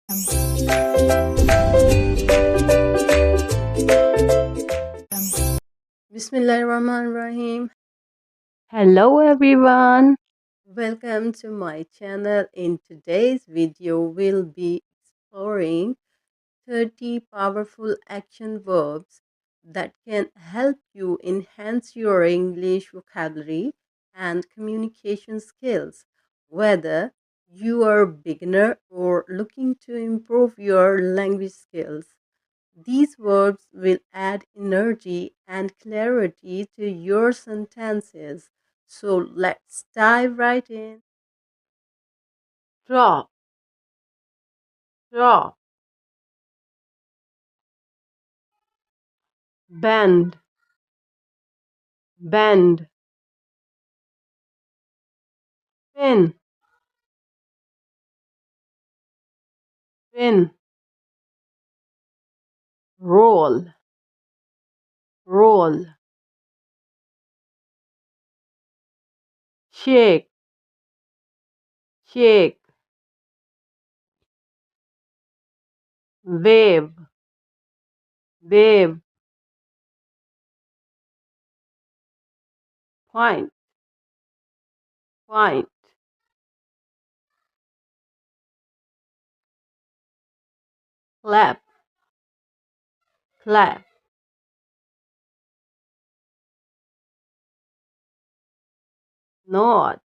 Bismillahirrahmanirrahim. Hello everyone. Welcome to my channel. In today's video, we'll be exploring 30 powerful action verbs that can help you enhance your English vocabulary and communication skills. Whether you are a beginner or looking to improve your language skills, these verbs will add energy and clarity to your sentences. So let's dive right in. Drop, drop, bend, bend, pin, pin, roll, roll, shake, shake, wave, wave, point, point, clap, clap, nod,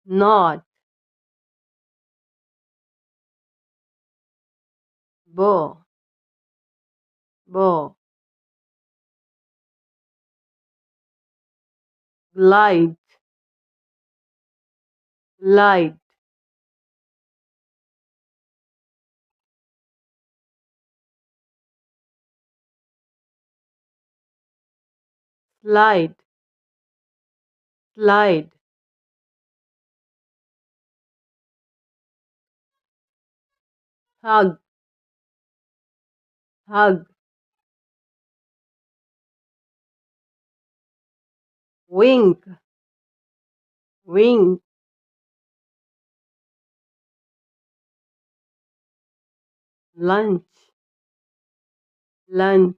nod, bow, bow, glide, glide, slide, slide, hug, hug, wink, wink, lunch, lunch,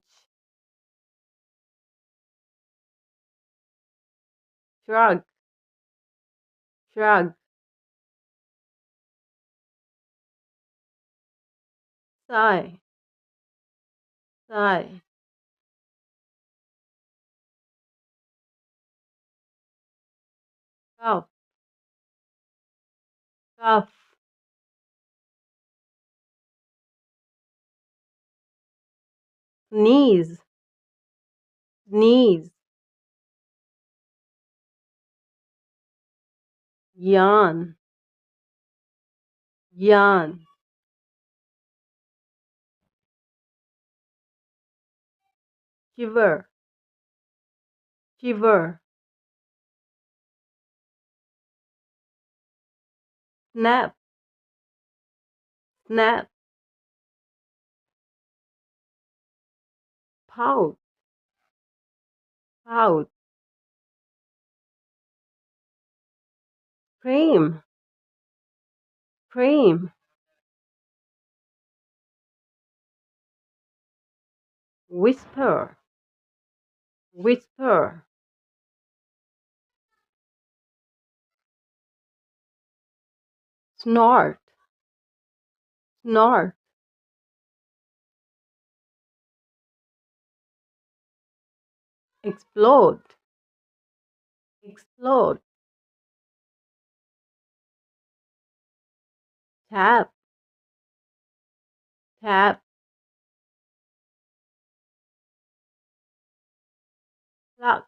shrug, shrug, sigh, sigh, cough, cough, sneeze, sneeze, yawn, yawn, shiver, shiver, snap, snap, pout, pout, scream, scream, whisper, whisper, snort, snort, explode, explode, tap, tap, pluck,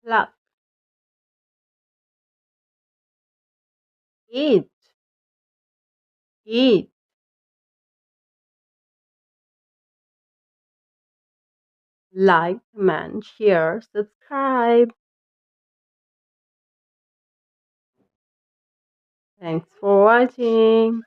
pluck, eat, eat, like, comment, share, subscribe. Thanks for watching.